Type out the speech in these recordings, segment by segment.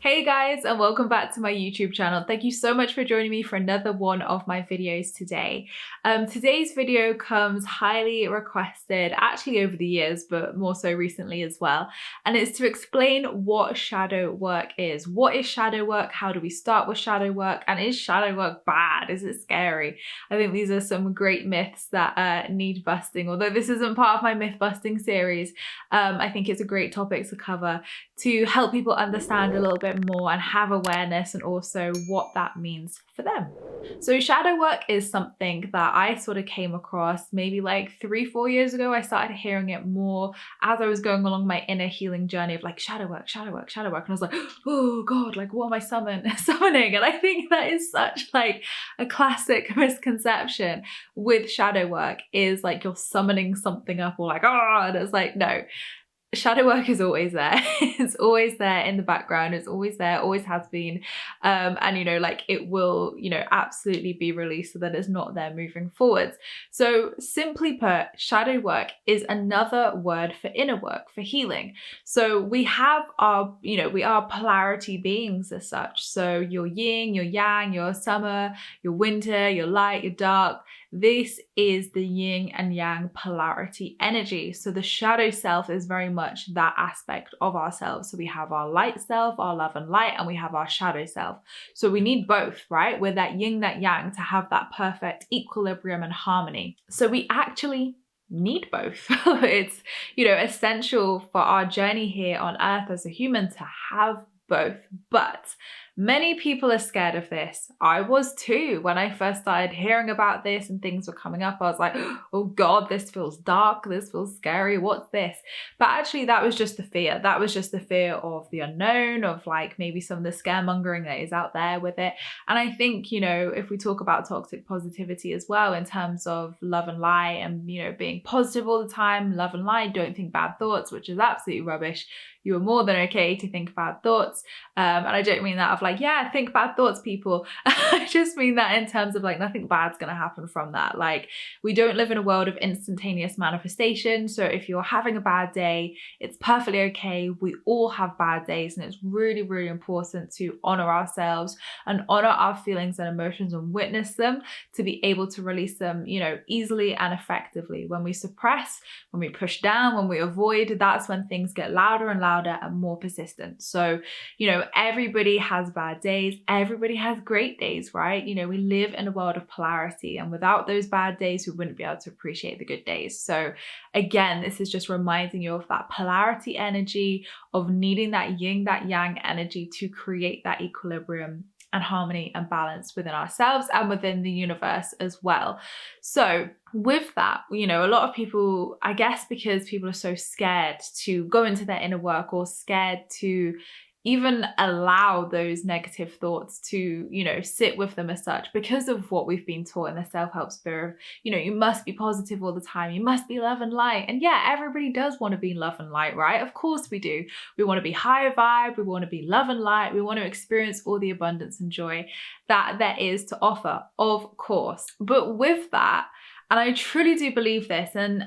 Hey guys, and welcome back to my YouTube channel. Thank you so much for joining me for another one of my videos today. Today's video comes highly requested, actually over the years, but more so recently as well. And it's to explain what shadow work is. What is shadow work? How do we start with shadow work? And is shadow work bad? Is it scary? I think these are some great myths that need busting. Although this isn't part of my myth busting series, I think it's a great topic to cover to help people understand a little bit more and have awareness, and also what that means for them. So shadow work is something that I sort of came across maybe like 3-4 years ago. I started hearing it more as I was going along my inner healing journey of like shadow work, shadow work, shadow work. And I was like, oh God, like what am I summoning? And I think that is such like a classic misconception with shadow work, is like you're summoning something up, or like, oh, and it's like, no. Shadow work is always there. It's always there in the background. It's always there, always has been. And, you know, like it will, you know, absolutely be released so that it's not there moving forwards. So simply put, shadow work is another word for inner work, for healing. So we have our, you know, we are polarity beings as such. So your yin, your yang, your summer, your winter, your light, your dark. This is the yin and yang polarity energy. So the shadow self is very much that aspect of ourselves. So we have our light self, our love and light, and we have our shadow self. So we need both, right? We're that yin, that yang, to have that perfect equilibrium and harmony. So we actually need both. It's, you know, essential for our journey here on earth as a human to have both. But many people are scared of this. I was too. When I first started hearing about this and things were coming up, I was like, oh God, this feels dark. This feels scary. What's this? But actually that was just the fear. That was just the fear of the unknown, of like maybe some of the scaremongering that is out there with it. And I think, you know, if we talk about toxic positivity as well, in terms of love and light and, you know, being positive all the time, love and light, don't think bad thoughts, which is absolutely rubbish. You are more than okay to think bad thoughts. And I don't mean that of like, yeah, think bad thoughts, people. I just mean that in terms of like nothing bad's going to happen from that. Like, we don't live in a world of instantaneous manifestation. So if you're having a bad day, it's perfectly okay. We all have bad days, and it's really, really important to honor ourselves and honor our feelings and emotions and witness them, to be able to release them, you know, easily and effectively. When we suppress, when we push down, when we avoid, that's when things get louder and louder and more persistent. So, you know, everybody has bad days, everybody has great days, right? You know, we live in a world of polarity, and without those bad days, we wouldn't be able to appreciate the good days. So again, this is just reminding you of that polarity energy, of needing that yin, that yang energy to create that equilibrium and harmony and balance within ourselves and within the universe as well. So with that, you know, a lot of people, I guess because people are so scared to go into their inner work, or scared to even allow those negative thoughts to, you know, sit with them as such, because of what we've been taught in the self-help sphere of, you know, you must be positive all the time, you must be love and light. And yeah, everybody does want to be love and light, right? Of course we do. We want to be higher vibe, we want to be love and light, we want to experience all the abundance and joy that there is to offer, of course. But with that, and I truly do believe this, and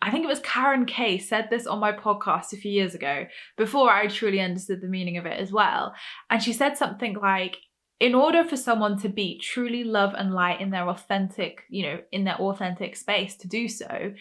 I think it was Karen Kay said this on my podcast a few years ago, before I truly understood the meaning of it as well. And she said something like, in order for someone to be truly love and light in their authentic, you know, in their authentic space, to do so,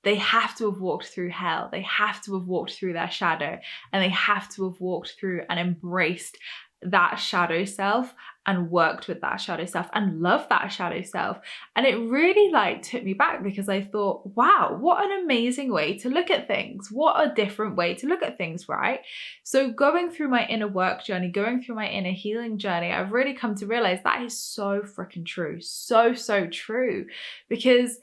they have to have walked through hell. They have to have walked through their shadow, and they have to have walked through and embraced that shadow self, and worked with that shadow self, and loved that shadow self. And it really like took me back, because I thought, wow, what an amazing way to look at things. What a different way to look at things, right? So going through my inner work journey, going through my inner healing journey, I've really come to realize that is so freaking true. So, so true. Because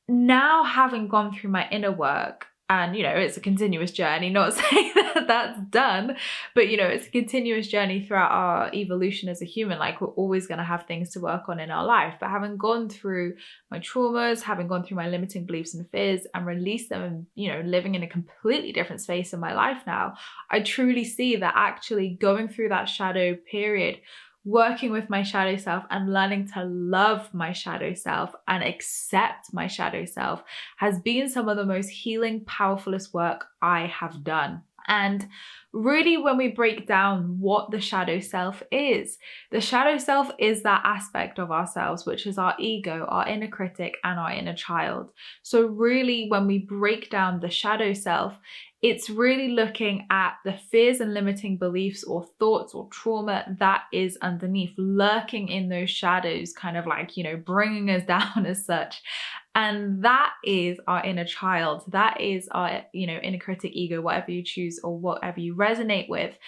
now, having gone through my inner work, and, you know, it's a continuous journey, not saying that that's done, but, you know, it's a continuous journey throughout our evolution as a human. Like, we're always going to have things to work on in our life. But having gone through my traumas, having gone through my limiting beliefs and fears and released them, and, you know, living in a completely different space in my life now, I truly see that actually going through that shadow period, working with my shadow self and learning to love my shadow self and accept my shadow self has been some of the most healing, powerfulest work I have done. And really, when we break down what the shadow self is that aspect of ourselves, which is our ego, our inner critic, and our inner child. So really, when we break down the shadow self, it's really looking at the fears and limiting beliefs or thoughts or trauma that is underneath, lurking in those shadows, kind of like, bringing us down as such. And that is our inner child. That is our, inner critic, ego, whatever you choose or whatever you resonate with.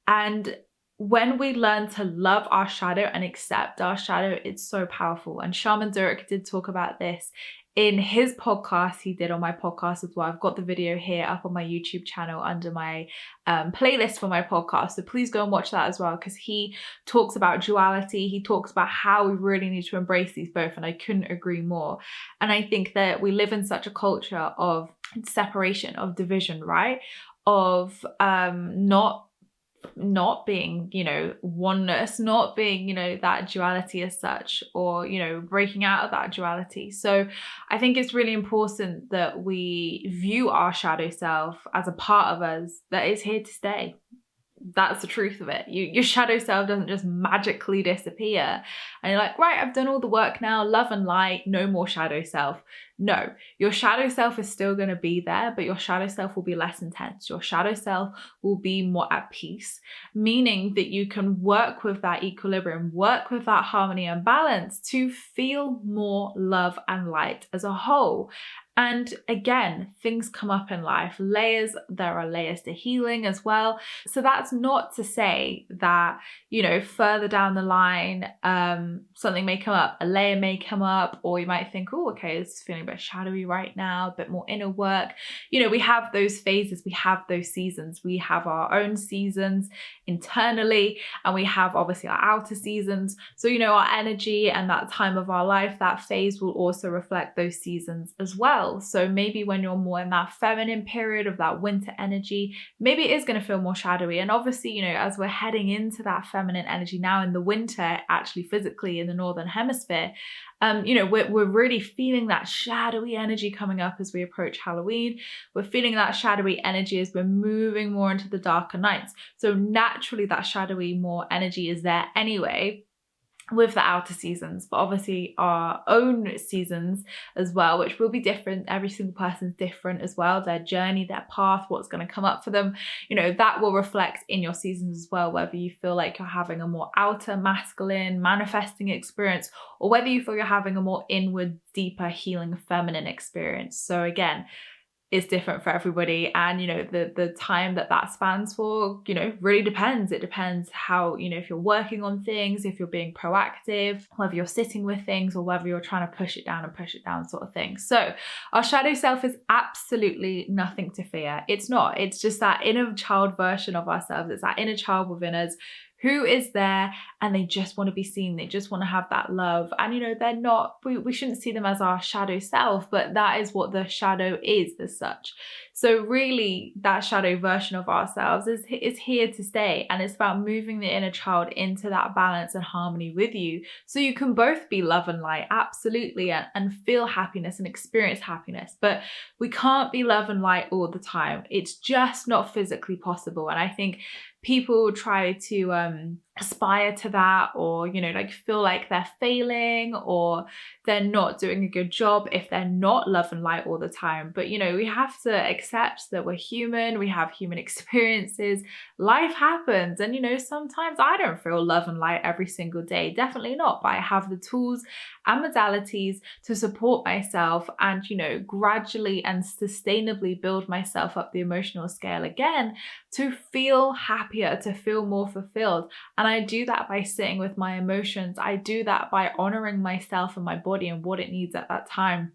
And when we learn to love our shadow and accept our shadow, it's so powerful. And Shaman Durek did talk about this in his podcast. He did on my podcast as well. I've got the video here up on my YouTube channel under my playlist for my podcast. So please go and watch that as well, because he talks about duality. He talks about how we really need to embrace these both. And I couldn't agree more. And I think that we live in such a culture of separation, of division, right? Of not being, oneness, not being, that duality as such, or, breaking out of that duality. So I think it's really important that we view our shadow self as a part of us that is here to stay. That's the truth of it. Your shadow self doesn't just magically disappear and you're like, right, I've done all the work now, love and light, no more shadow self. No, your shadow self is still going to be there, but your shadow self will be less intense. Your shadow self will be more at peace, meaning that you can work with that equilibrium, work with that harmony and balance to feel more love and light as a whole. And again, things come up in life, there are layers to healing as well. So that's not to say that, further down the line, something may come up, a layer may come up, or you might think, oh, okay, it's feeling a bit shadowy right now, a bit more inner work. We have those phases, we have those seasons, we have our own seasons internally, and we have obviously our outer seasons. So, our energy and that time of our life, that phase will also reflect those seasons as well. So maybe when you're more in that feminine period of that winter energy, maybe it is going to feel more shadowy. And obviously, as we're heading into that feminine energy now in the winter, actually physically in the Northern Hemisphere, we're really feeling that shadowy energy coming up as we approach Halloween. We're feeling that shadowy energy as we're moving more into the darker nights. So naturally that shadowy more energy is there anyway, with the outer seasons, but obviously our own seasons as well, which will be different. Every single person's different as well. Their journey, their path, what's going to come up for them, that will reflect in your seasons as well, whether you feel like you're having a more outer masculine manifesting experience, or whether you feel you're having a more inward, deeper, healing, feminine experience. So again, it's different for everybody, and the time that spans for really depends. It depends how, if you're working on things, if you're being proactive, whether you're sitting with things, or whether you're trying to push it down sort of thing. So our shadow self is absolutely nothing to fear. It's not. It's just that inner child version of ourselves. It's that inner child within us who is there, and they just want to be seen. They just want to have that love. And they're not, we shouldn't see them as our shadow self, but that is what the shadow is as such. So really that shadow version of ourselves is here to stay. And it's about moving the inner child into that balance and harmony with you, so you can both be love and light, absolutely, and feel happiness and experience happiness. But we can't be love and light all the time. It's just not physically possible. And I think people try to aspire to that, or feel like they're failing or they're not doing a good job if they're not love and light all the time. But we have to accept that we're human, we have human experiences, life happens, and sometimes I don't feel love and light every single day, definitely not, but I have the tools and modalities to support myself and gradually and sustainably build myself up the emotional scale again, to feel happier, to feel more fulfilled. And I do that by sitting with my emotions. I do that by honoring myself and my body and what it needs at that time.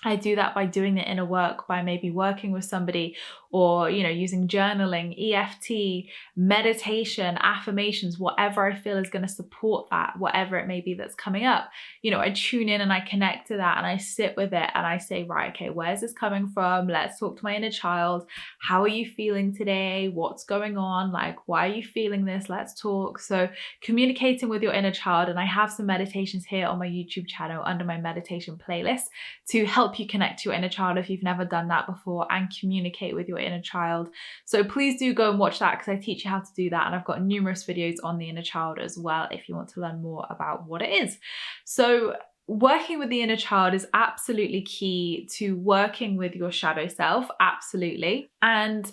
I do that by doing the inner work, by maybe working with somebody, or using journaling, EFT, meditation, affirmations, whatever I feel is going to support that, whatever it may be that's coming up. I tune in and I connect to that, and I sit with it and I say, right, okay, where's this coming from? Let's talk to my inner child. How are you feeling today? What's going on? Like, why are you feeling this? Let's talk. So communicating with your inner child. And I have some meditations here on my YouTube channel under my meditation playlist to help help you connect to your inner child if you've never done that before and communicate with your inner child. So please do go and watch that, because I teach you how to do that, and I've got numerous videos on the inner child as well if you want to learn more about what it is. So working with the inner child is absolutely key to working with your shadow self, absolutely. And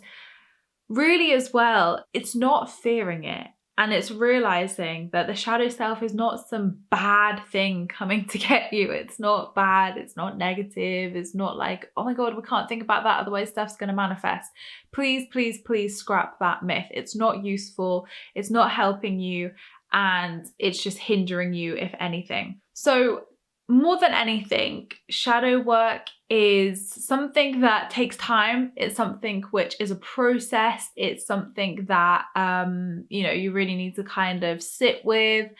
really as well, it's not fearing it. And it's realizing that the shadow self is not some bad thing coming to get you. It's not bad. It's not negative. It's not like, oh my God, we can't think about that, otherwise stuff's going to manifest. Please, please, please scrap that myth. It's not useful. It's not helping you. And it's just hindering you, if anything. So more than anything, shadow work is something that takes time. It's something which is a process. It's something that, you really need to kind of sit with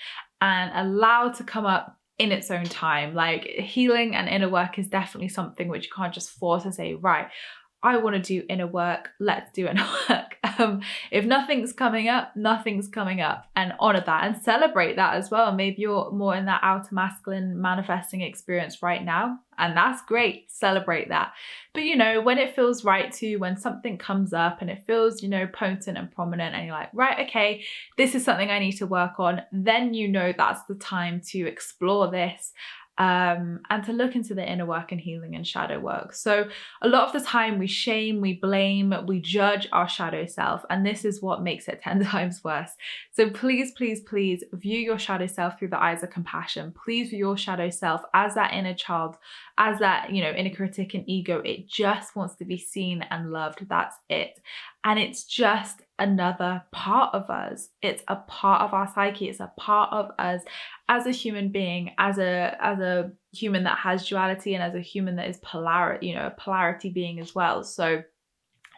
and allow to come up in its own time. Like, healing and inner work is definitely something which you can't just force and say, right, I want to do inner work, let's do inner work. If nothing's coming up, nothing's coming up, and honor that and celebrate that as well. Maybe you're more in that outer masculine manifesting experience right now, and that's great, celebrate that. But when it feels right to, when something comes up and it feels, potent and prominent, and you're like, right, okay, this is something I need to work on, then that's the time to explore this. And to look into the inner work and healing and shadow work. So a lot of the time we shame, we blame, we judge our shadow self, and this is what makes it 10 times worse. So please, please, please view your shadow self through the eyes of compassion. Please view your shadow self as that inner child, as that, inner critic and ego. It just wants to be seen and loved. That's it. And it's just another part of us. It's a part of our psyche. It's a part of us as a human being, as a human that has duality, and as a human that is polarity, a polarity being as well. So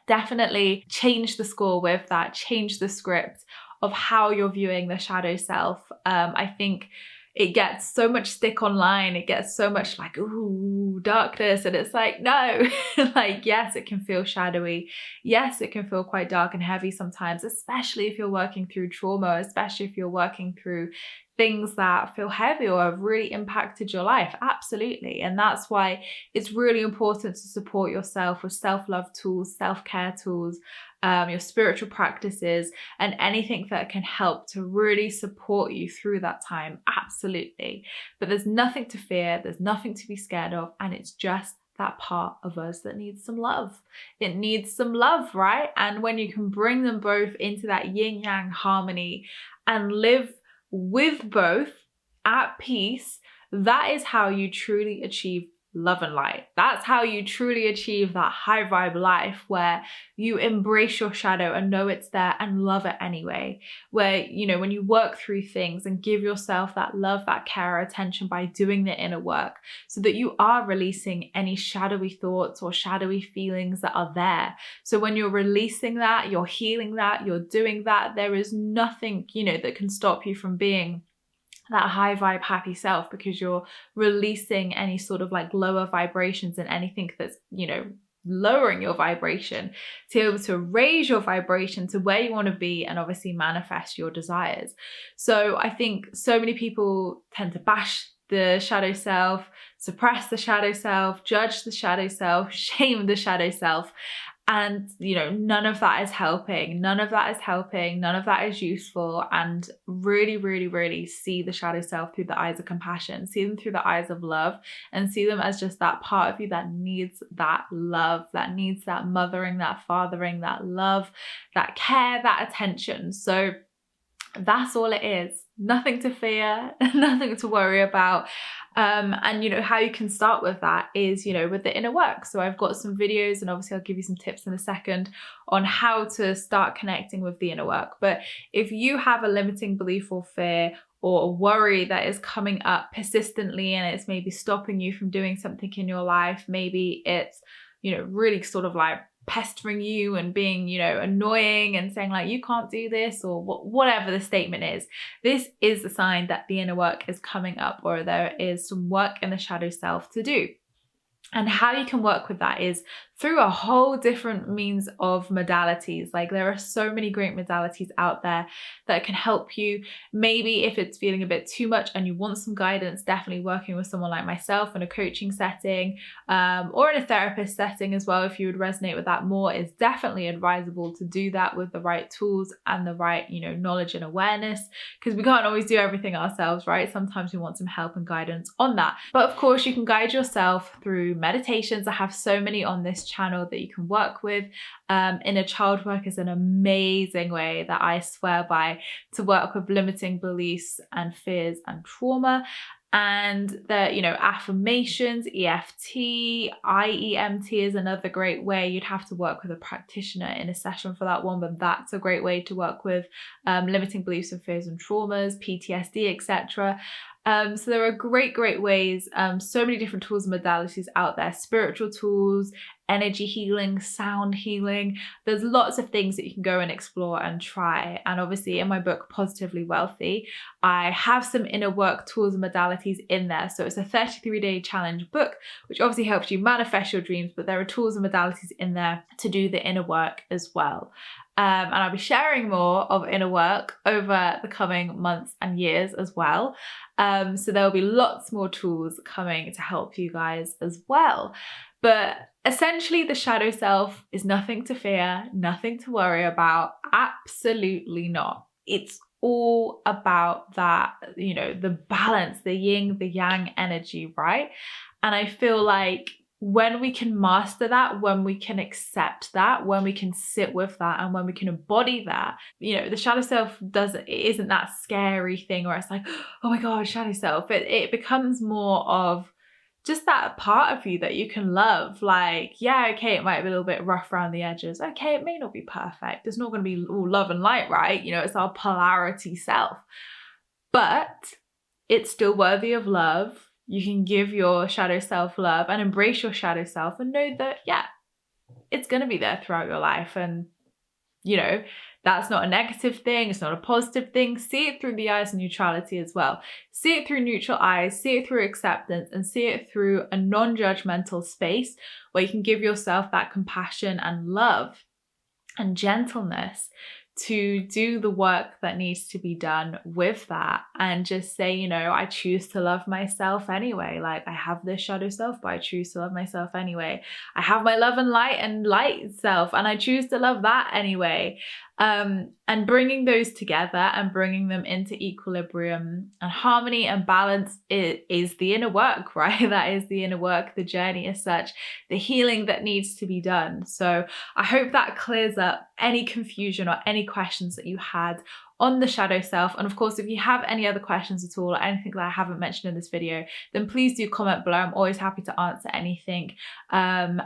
definitely change the score with that, change the script of how you're viewing the shadow self. I think it gets so much stick online. It gets so much like, ooh, darkness. And it's like, no, like, yes, it can feel shadowy. Yes, it can feel quite dark and heavy sometimes, especially if you're working through trauma, especially if you're working through things that feel heavy or have really impacted your life. Absolutely. And that's why it's really important to support yourself with self-love tools, self-care tools, your spiritual practices, and anything that can help to really support you through that time. Absolutely. But there's nothing to fear. There's nothing to be scared of. And it's just that part of us that needs some love. It needs some love, right? And when you can bring them both into that yin yang harmony and live with both at peace, that is how you truly achieve love and light. That's how you truly achieve that high vibe life where you embrace your shadow and know it's there and love it anyway. Where, when you work through things and give yourself that love, that care, attention by doing the inner work, so that you are releasing any shadowy thoughts or shadowy feelings that are there. So when you're releasing that, you're healing that, you're doing that, there is nothing, that can stop you from being that high vibe happy self, because you're releasing any sort of like lower vibrations and anything that's lowering your vibration, to be able to raise your vibration to where you want to be and obviously manifest your desires. So I think so many people tend to bash the shadow self, suppress the shadow self, judge the shadow self, shame the shadow self. And, none of that is helping. None of that is helping. None of that is useful. And really, really, really see the shadow self through the eyes of compassion. See them through the eyes of love, and see them as just that part of you that needs that love, that needs that mothering, that fathering, that love, that care, that attention. So that's all it is. Nothing to fear, nothing to worry about. And how you can start with that is, with the inner work. So I've got some videos, and obviously I'll give you some tips in a second on how to start connecting with the inner work. But if you have a limiting belief or fear or a worry that is coming up persistently, and it's maybe stopping you from doing something in your life, maybe it's, really sort of like pestering you and being, annoying and saying like, you can't do this, or whatever the statement is, this is a sign that the inner work is coming up, or there is some work in the shadow self to do. And how you can work with that is through a whole different means of modalities. Like, there are so many great modalities out there that can help you. Maybe if it's feeling a bit too much and you want some guidance, definitely working with someone like myself in a coaching setting, or in a therapist setting as well, if you would resonate with that more, is definitely advisable to do that with the right tools and the right, knowledge and awareness, because we can't always do everything ourselves, right? Sometimes we want some help and guidance on that. But of course, you can guide yourself through meditations. I have so many on this channel that you can work with. Inner child work is an amazing way that I swear by to work with limiting beliefs and fears and trauma. And the, affirmations, EFT, IEMT is another great way. You'd have to work with a practitioner in a session for that one, but that's a great way to work with limiting beliefs and fears and traumas, PTSD, etc. So there are great ways, so many different tools and modalities out there, spiritual tools, energy healing, sound healing. There's lots of things that you can go and explore and try. And obviously in my book, Positively Wealthy, I have some inner work tools and modalities in there. So it's a 33-day challenge book, which obviously helps you manifest your dreams, but there are tools and modalities in there to do the inner work as well. And I'll be sharing more of inner work over the coming months and years as well. So there'll be lots more tools coming to help you guys as well. But essentially, the shadow self is nothing to fear, nothing to worry about. Absolutely not. It's all about that, the balance, the yin, the yang energy, right? And I feel like when we can master that, when we can accept that, when we can sit with that, and when we can embody that, the shadow self isn't that scary thing where it's like, oh my God, shadow self. It becomes more of just that part of you that you can love. Like, yeah, okay, it might be a little bit rough around the edges. Okay, it may not be perfect. It's not going to be all love and light, right? It's our polarity self. But it's still worthy of love. You can give your shadow self love and embrace your shadow self and know that, yeah, it's going to be there throughout your life. And, that's not a negative thing. It's not a positive thing. See it through the eyes of neutrality as well. See it through neutral eyes, see it through acceptance, and see it through a non-judgmental space where you can give yourself that compassion and love and gentleness to do the work that needs to be done with that, and just say, I choose to love myself anyway. Like, I have this shadow self, but I choose to love myself anyway. I have my love and light self, and I choose to love that anyway. And bringing those together and bringing them into equilibrium and harmony and balance is the inner work, right? That is the inner work, the journey as such, the healing that needs to be done. So I hope that clears up any confusion or any questions that you had on the shadow self. And of course, if you have any other questions at all or anything that I haven't mentioned in this video, then please do comment below. I'm always happy to answer anything, and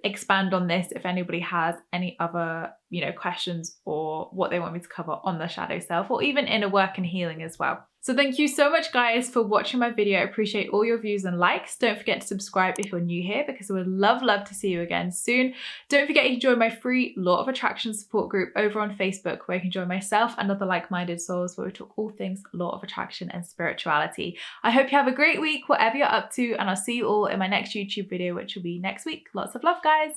expand on this if anybody has any other questions or what they want me to cover on the shadow self, or even inner work and healing as well. So thank you so much, guys, for watching my video. I appreciate all your views and likes. Don't forget to subscribe if you're new here, because I would love to see you again soon. Don't forget you can join my free Law of Attraction support group over on Facebook, where you can join myself and other like-minded souls, where we talk all things Law of Attraction and spirituality. I hope you have a great week, whatever you're up to, and I'll see you all in my next YouTube video, which will be next week. Lots of love, guys.